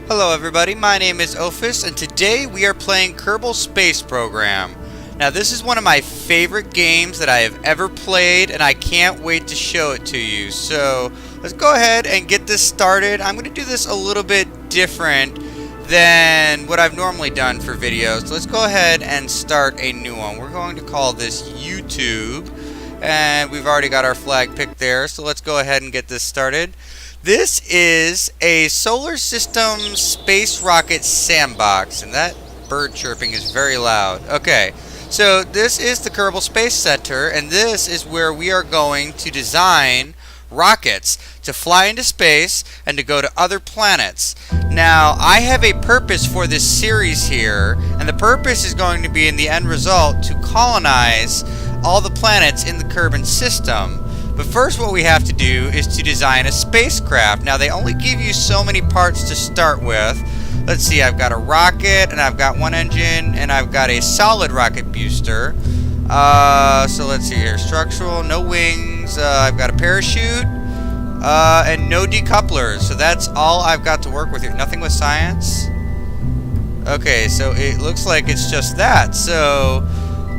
Hello everybody, my name is Ofus, and today we are playing Kerbal Space Program. Now this is one of my favorite games that I have ever played, and I can't wait to show it to you. So let's go ahead and get this started. I'm going to do this a little bit different than what I've normally done for videos. So let's go ahead and start a new one. We're going to call this YouTube, and we've already got our flag picked there, so let's go ahead and get this started. This is a solar system space rocket sandbox, and that bird chirping is very loud. Okay, so this is the Kerbal Space Center, and this is where we are going to design rockets to fly into space and to go to other planets. Now, I have a purpose for this series here, and the purpose is going to be, in the end result, to colonize all the planets in the Kerbal system. But first what we have to do is to design a spacecraft. Now they only give you so many parts to start with. Let's see, I've got a rocket, and I've got one engine, and I've got a solid rocket booster. So let's see here, structural, no wings, I've got a parachute, and no decouplers. So that's all I've got to work with here. Nothing with science. Okay, so it looks like it's just that. So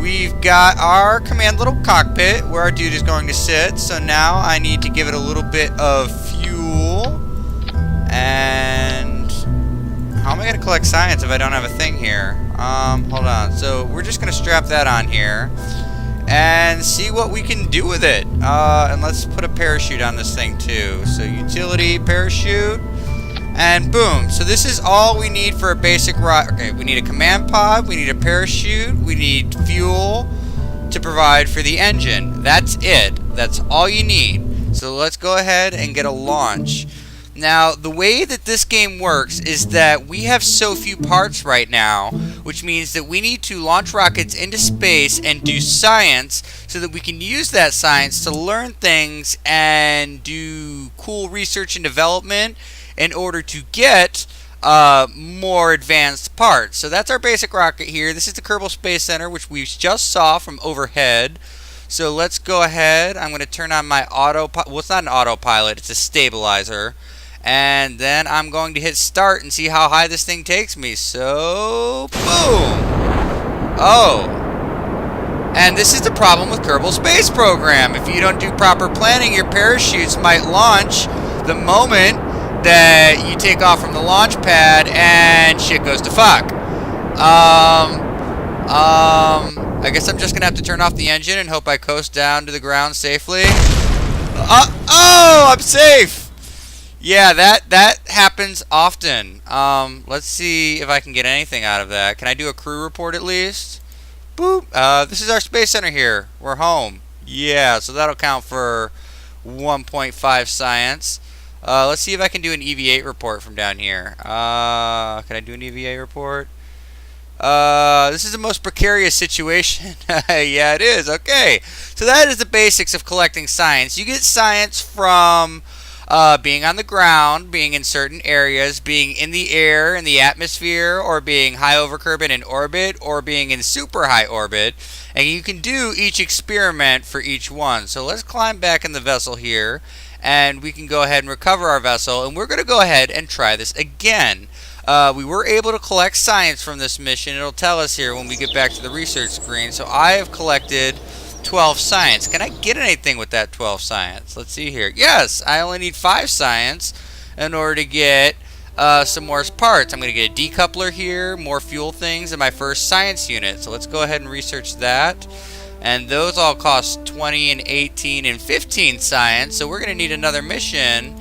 we've got our command little cockpit where our dude is going to sit. So now I need to give it a little bit of fuel. And how am I going to collect science if I don't have a thing here? Hold on. So we're just going to strap that on here and see what we can do with it. And let's put a parachute on this thing too. So utility, parachute. And boom. So this is all we need for a basic rocket. Okay, we need a command pod, we need a parachute, we need fuel to provide for the engine. That's it. That's all you need. So let's go ahead and get a launch. Now, the way that this game works is that we have so few parts right now, which means that we need to launch rockets into space and do science so that we can use that science to learn things and do cool research and development in order to get more advanced parts. So that's our basic rocket here. This is the Kerbal Space Center, which we just saw from overhead. So let's go ahead. I'm going to turn on my autopilot. Well, it's not an autopilot, it's a stabilizer. And then I'm going to hit start and see how high this thing takes me. So, boom! Oh. And this is the problem with Kerbal Space Program. If you don't do proper planning, your parachutes might launch the moment that you take off from the launch pad and shit goes to fuck. I guess I'm just gonna have to turn off the engine and hope I coast down to the ground safely. Oh, I'm safe! Yeah, that happens often. Let's see if I can get anything out of that. Can I do a crew report at least? Boop. This is our space center here. We're home. Yeah, so that'll count for 1.5 science. Let's see if I can do an EV8 report from down here. Can I do an EV8 report? This is the most precarious situation. Yeah, it is. Okay. So that is the basics of collecting science. You get science from being on the ground, being in certain areas, being in the air, in the atmosphere, or being high over Kerbal in orbit, or being in super high orbit. And you can do each experiment for each one. So let's climb back in the vessel here, and we can go ahead and recover our vessel, and we're going to go ahead and try this again. We were able to collect science from this mission. It'll tell us here when we get back to the research screen. So I have collected 12 science. Can I get anything with that 12 science? Let's see here. Yes, I only need 5 science in order to get some more parts. I'm going to get a decoupler here, more fuel things, and my first science unit. So let's go ahead and research that. And those all cost 20 and 18 and 15 science. So we're going to need another mission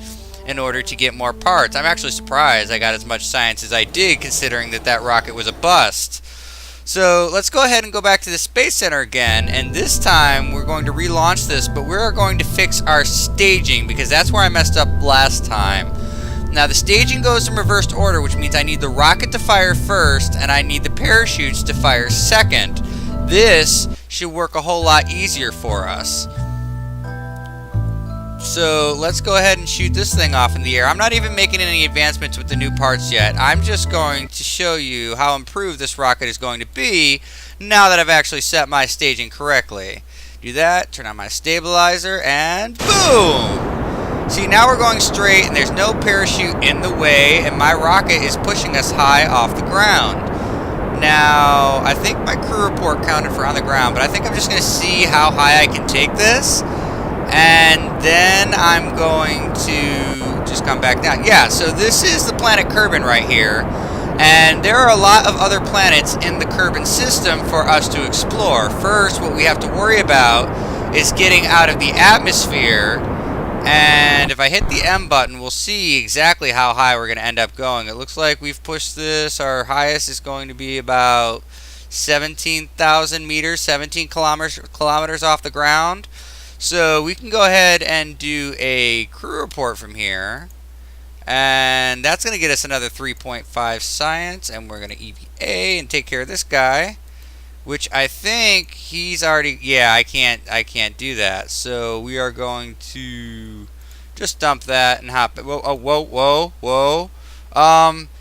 in order to get more parts. I'm actually surprised I got as much science as I did, considering that rocket was a bust. So let's go ahead and go back to the Space Center again. And this time we're going to relaunch this, but we're going to fix our staging because that's where I messed up last time. Now the staging goes in reversed order, which means I need the rocket to fire first and I need the parachutes to fire second. This should work a whole lot easier for us. So let's go ahead and shoot this thing off in the air. I'm not even making any advancements with the new parts yet. I'm just going to show you how improved this rocket is going to be now that I've actually set my staging correctly. Do that, turn on my stabilizer, and boom! See, now we're going straight and there's no parachute in the way, and my rocket is pushing us high off the ground. Now, I think my crew report counted for on the ground, but I think I'm just going to see how high I can take this. And then I'm going to just come back down. Yeah, so this is the planet Kerbin right here. And there are a lot of other planets in the Kerbin system for us to explore. First, what we have to worry about is getting out of the atmosphere. And if I hit the M button, we'll see exactly how high we're going to end up going. It looks like we've pushed this. Our highest is going to be about 17,000 meters, 17 kilometers off the ground. So we can go ahead and do a crew report from here. And that's going to get us another 3.5 science. And we're going to EVA and take care of this guy. Which I think he's already... Yeah, I can't do that. So we are going to just dump that and hop... Whoa, oh, whoa.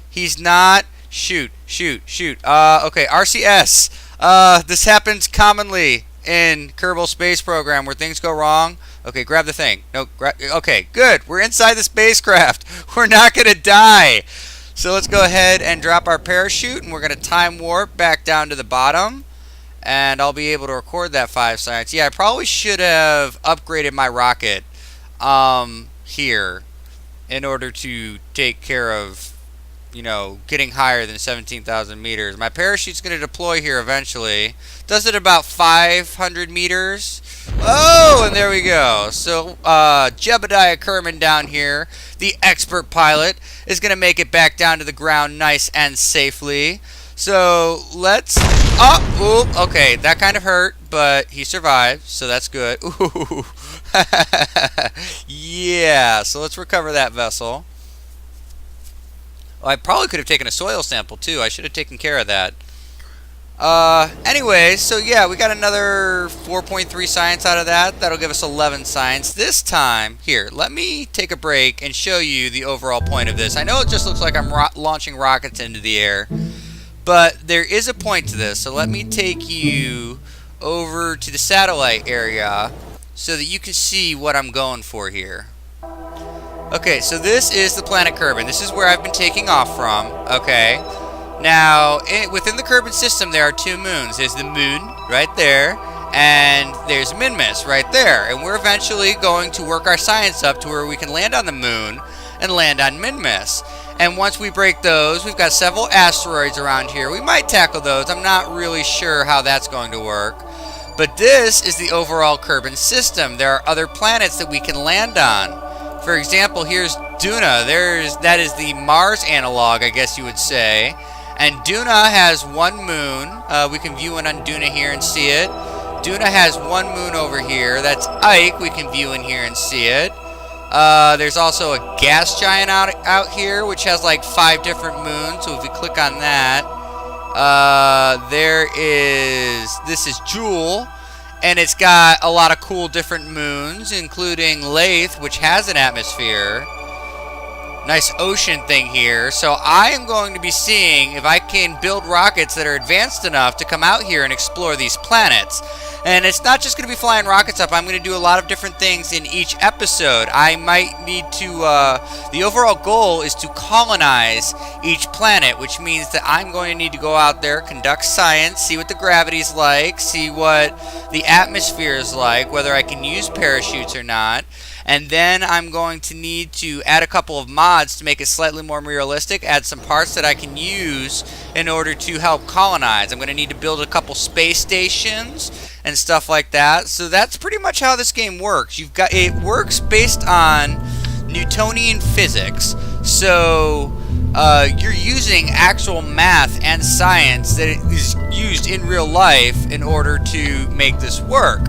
He's not... Shoot. Okay, RCS. This happens commonly in Kerbal Space Program where things go wrong. Okay, grab the thing. No, okay, good. We're inside the spacecraft. We're not going to die. So let's go ahead and drop our parachute, and we're going to time warp back down to the bottom. And I'll be able to record that 5 science. Yeah, I probably should have upgraded my rocket here in order to take care of, you know, getting higher than 17,000 meters. My parachute's going to deploy here eventually. Does it about 500 meters. Oh, and there we go. So, Jebediah Kerman down here, the expert pilot, is going to make it back down to the ground nice and safely. So, let's... Oh, ooh, okay, that kind of hurt, but he survived, so that's good. Ooh. Yeah, so let's recover that vessel. Oh, I probably could have taken a soil sample, too. I should have taken care of that. Anyway, so yeah, we got another 4.3 science out of that. That'll give us 11 science. This time, here, let me take a break and show you the overall point of this. I know it just looks like I'm launching rockets into the air, but there is a point to this. So let me take you over to the satellite area so that you can see what I'm going for here. Okay, so this is the planet Kerbin. This is where I've been taking off from, okay? Now, within the Kerbin system, there are 2 moons. There's the moon right there, and there's Minmus right there. And we're eventually going to work our science up to where we can land on the moon and land on Minmus. And once we break those, we've got several asteroids around here. We might tackle those. I'm not really sure how that's going to work. But this is the overall Kerbin system. There are other planets that we can land on. For example, here's Duna. That is the Mars analog, I guess you would say. And Duna has 1 moon. We can view it on Duna here and see it. Duna has 1 moon over here. That's Ike. We can view in here and see it. There's also a gas giant out here, which has like 5 different moons. So if we click on that, this is Jewel, and it's got a lot of cool different moons, including Lathe, which has an atmosphere. Nice ocean thing here. So I am going to be seeing if I can build rockets that are advanced enough to come out here and explore these planets. And it's not just going to be flying rockets up. I'm going to do a lot of different things in each episode. I might need to... the overall goal is to colonize each planet, which means that I'm going to need to go out there, conduct science, see what the gravity's like, see what the atmosphere is like, whether I can use parachutes or not. And then I'm going to need to add a couple of mods to make it slightly more realistic, add some parts that I can use in order to help colonize. I'm going to need to build a couple space stations and stuff like that. So that's pretty much how this game works. It works based on Newtonian physics. So you're using actual math and science that is used in real life in order to make this work.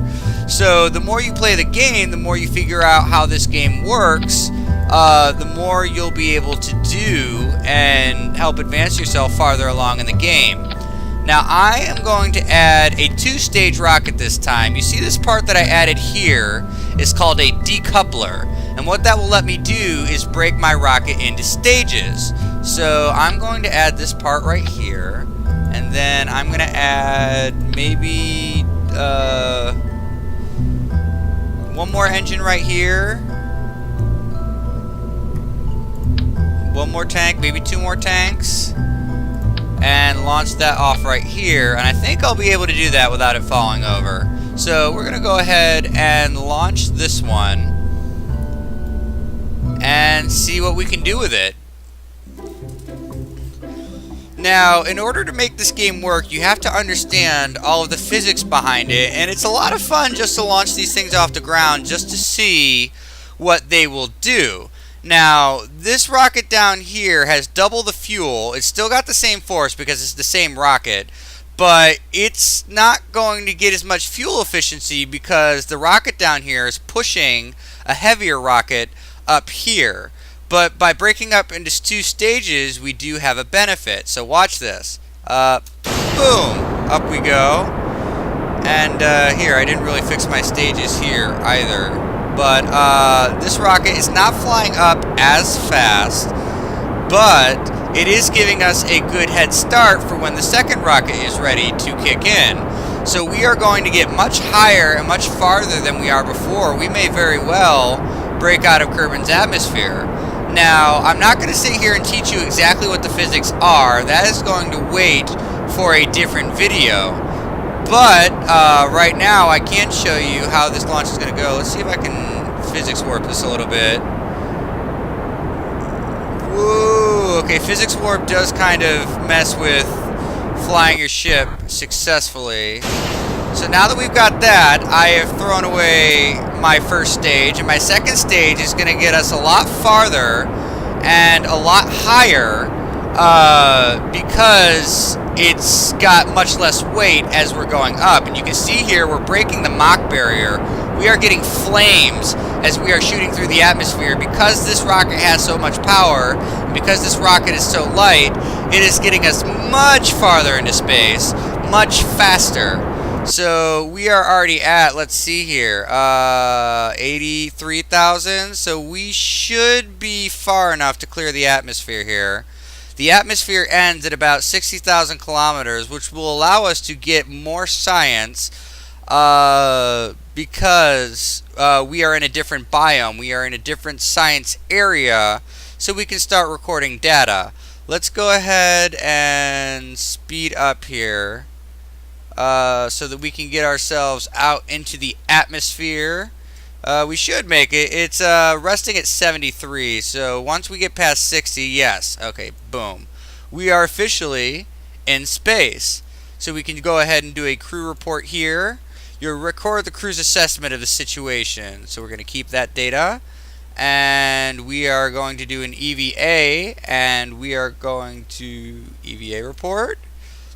So the more you play the game, the more you figure out how this game works, the more you'll be able to do and help advance yourself farther along in the game. Now I am going to add a 2-stage rocket this time. You see this part that I added here is called a decoupler. And what that will let me do is break my rocket into stages. So I'm going to add this part right here. And then I'm going to add maybe... 1 more engine right here. one more tank, maybe 2 more tanks, and launch that off right here. And I think I'll be able to do that without it falling over. So we're gonna go ahead and launch this one and see what we can do with it. Now, in order to make this game work, you have to understand all of the physics behind it, and it's a lot of fun just to launch these things off the ground just to see what they will do. Now, this rocket down here has double the fuel. It's still got the same force because it's the same rocket, but it's not going to get as much fuel efficiency because the rocket down here is pushing a heavier rocket up here. But by breaking up into 2 stages, we do have a benefit. So watch this. Boom! Up we go. And here, I didn't really fix my stages here either. But this rocket is not flying up as fast, but it is giving us a good head start for when the second rocket is ready to kick in. So we are going to get much higher and much farther than we are before. We may very well break out of Kerbin's atmosphere. Now, I'm not going to sit here and teach you exactly what the physics are. That is going to wait for a different video. But right now, I can show you how this launch is going to go. Let's see if I can physics warp this a little bit. Woo! Okay, physics warp does kind of mess with flying your ship successfully. So now that we've got that, I have thrown away my first stage, and my second stage is going to get us a lot farther and a lot higher because it's got much less weight as we're going up. And you can see here we're breaking the Mach barrier. We are getting flames as we are shooting through the atmosphere. Because this rocket has so much power, and because this rocket is so light, it is getting us much farther into space, much faster. So we are already at, let's see here, 83,000. So we should be far enough to clear the atmosphere here. The atmosphere ends at about 60,000 kilometers, which will allow us to get more science because we are in a different biome. We are in a different science area, so we can start recording data. Let's go ahead and speed up here. So that we can get ourselves out into the atmosphere. We should make it. It's resting at 73, so once we get past 60, yes. Okay, boom. We are officially in space. So we can go ahead and do a crew report here. You'll record the crew's assessment of the situation. So we're going to keep that data. And we are going to do an EVA, and we are going to EVA report.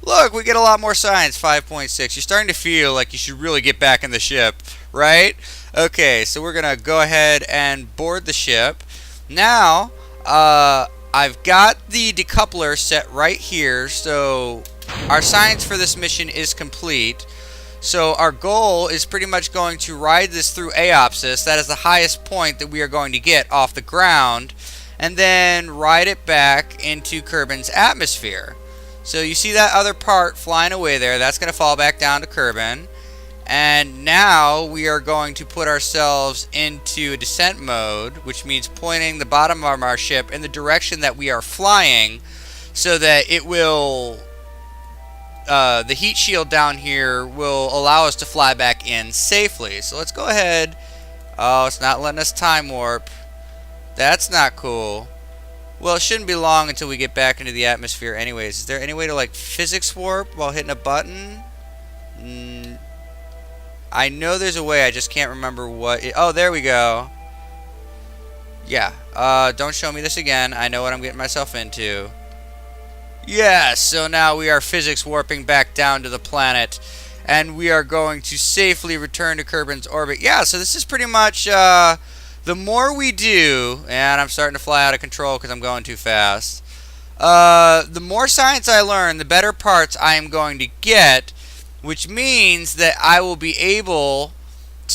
Look, we get a lot more science, 5.6. You're starting to feel like you should really get back in the ship, right? Okay, so we're going to go ahead and board the ship. Now, I've got the decoupler set right here, so our science for this mission is complete. So our goal is pretty much going to ride this through Aopsis. That is the highest point that we are going to get off the ground, and then ride it back into Kerbin's atmosphere. So you see that other part flying away there. That's going to fall back down to Kerbin. And now we are going to put ourselves into a descent mode, which means pointing the bottom of our ship in the direction that we are flying so that it will... the heat shield down here will allow us to fly back in safely. So let's go ahead. Oh, it's not letting us time warp. That's not cool. Well, it shouldn't be long until we get back into the atmosphere anyways. Is there any way to, like, physics warp while hitting a button? I know there's a way, I just can't remember what it... Oh, there we go. Yeah. Don't show me this again. I know what I'm getting myself into. Yes, so now we are physics warping back down to the planet. And we are going to safely return to Kerbin's orbit. Yeah, so this is pretty much... the more we do, and I'm starting to fly out of control because I'm going too fast, the more science I learn, the better parts I am going to get, which means that I will be able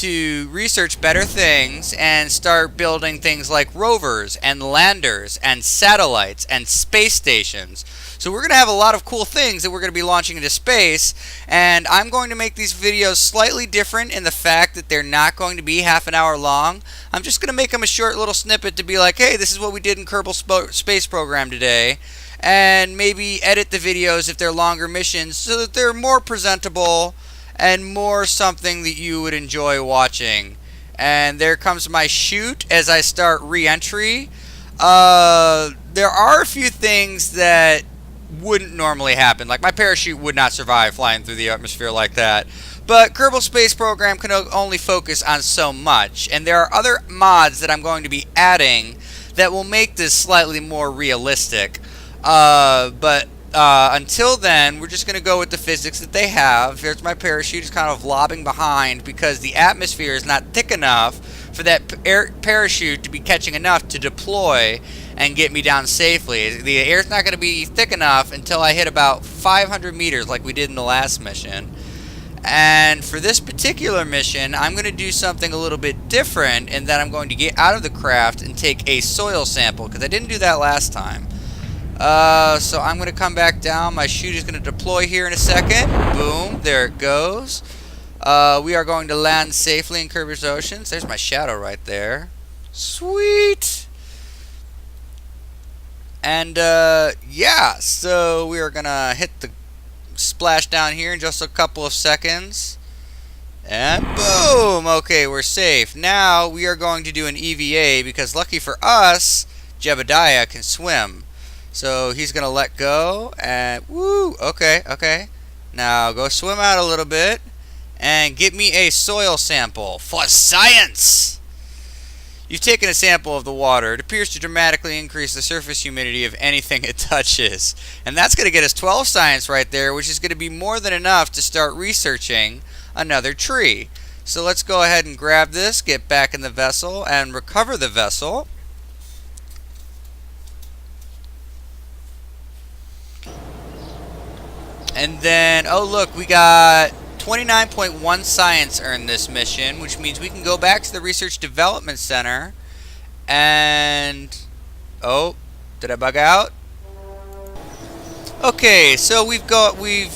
to research better things and start building things like rovers and landers and satellites and space stations. So we're going to have a lot of cool things that we're going to be launching into space, and I'm going to make these videos slightly different in the fact that they're not going to be half an hour long. I'm just going to make them a short little snippet to be like, hey, this is what we did in Kerbal Space Program today, and maybe edit the videos if they're longer missions so that they're more presentable and more something that you would enjoy watching. And there comes my chute as I start re-entry. There are a few things that wouldn't normally happen. Like my parachute would not survive flying through the atmosphere like that. But Kerbal Space Program can only focus on so much. And there are other mods that I'm going to be adding that will make this slightly more realistic. Until then, we're just going to go with the physics that they have. Here's my parachute. It's kind of lobbing behind because the atmosphere is not thick enough for that parachute to be catching enough to deploy and get me down safely. The air's not going to be thick enough until I hit about 500 meters like we did in the last mission. And for this particular mission, I'm going to do something a little bit different in that I'm going to get out of the craft and take a soil sample because I didn't do that last time. So I'm going to come back down. My chute is going to deploy here in a second. Boom. There it goes. We are going to land safely in Kerber's Oceans. There's my shadow right there. Sweet. And, yeah. So we are going to hit the splash down here in just a couple of seconds. And boom. Okay, we're safe. Now we are going to do an EVA because lucky for us, Jebediah can swim. So he's going to let go, and woo, okay. Now go swim out a little bit, and get me a soil sample for science! You've taken a sample of the water. It appears to dramatically increase the surface humidity of anything it touches. And that's going to get us 12 science right there, which is going to be more than enough to start researching another tree. So let's go ahead and grab this, get back in the vessel, and recover the vessel. And then, oh look, we got 29.1 science earned this mission, which means we can go back to the Research Development Center and... oh, did I bug out? Okay, so we've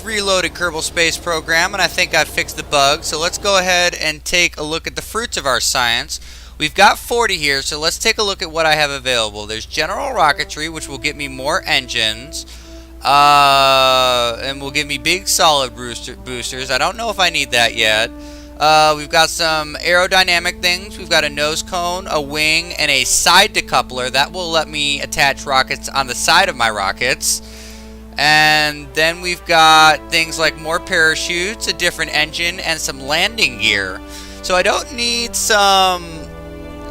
reloaded Kerbal Space Program, and I think I've fixed the bug. So let's go ahead and take a look at the fruits of our science. We've got 40 here, so let's take a look at what I have available. There's General Rocketry, which will get me more engines. And will give me big solid boosters. I don't know if I need that yet. We've got some aerodynamic things. We've got a nose cone, a wing, and a side decoupler. That will let me attach rockets on the side of my rockets. And then we've got things like more parachutes, a different engine, and some landing gear. So I don't need some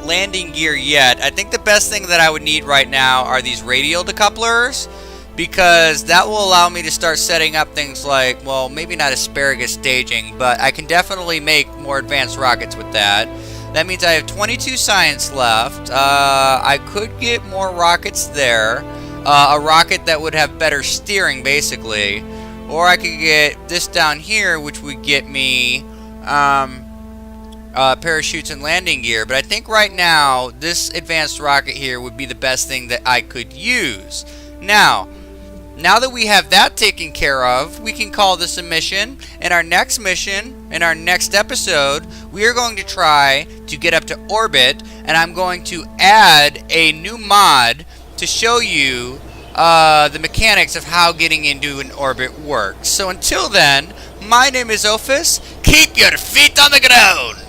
landing gear yet. I think the best thing that I would need right now are these radial decouplers, because that will allow me to start setting up things like, well, maybe not asparagus staging, but I can definitely make more advanced rockets with that. That means I have 22 science left. I could get more rockets there. A rocket that would have better steering, basically. Or I could get this down here, which would get me parachutes and landing gear. But I think right now, this advanced rocket here would be the best thing that I could use. Now that we have that taken care of, we can call this a mission. In our next mission, in our next episode, we are going to try to get up to orbit, and I'm going to add a new mod to show you the mechanics of how getting into an orbit works. So until then, my name is Ofus. Keep your feet on the ground!